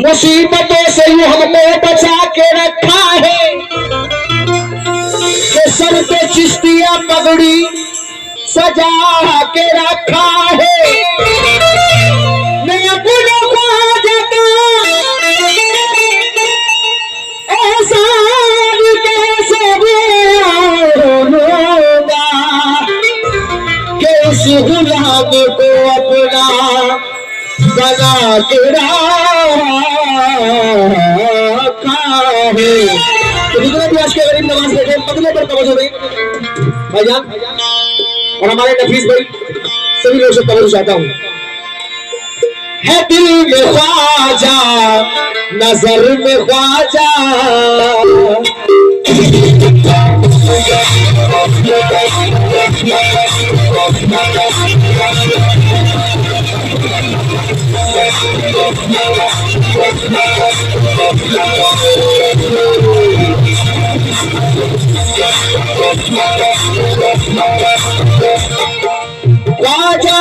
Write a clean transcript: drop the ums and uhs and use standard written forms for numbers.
मुसीबतों से यूं हमने बचा के रखा है कि सर पे चिश्तिया पगड़ी सजा के रखा है। मैं अपनों को जाता एहसान कैसे भूलूंगा कि इस गुलाम को अपना बना के रखा है। तो जितने भी आज के गरीब नवाज बैठे पगले पर तवज्जो दें भाईजान, और हमारे नफीस भाई सभी लोगों से तवज्जो चाहता हूँ। है दिल में ख्वाजा, नजर में ख्वाजा, ख्वाजा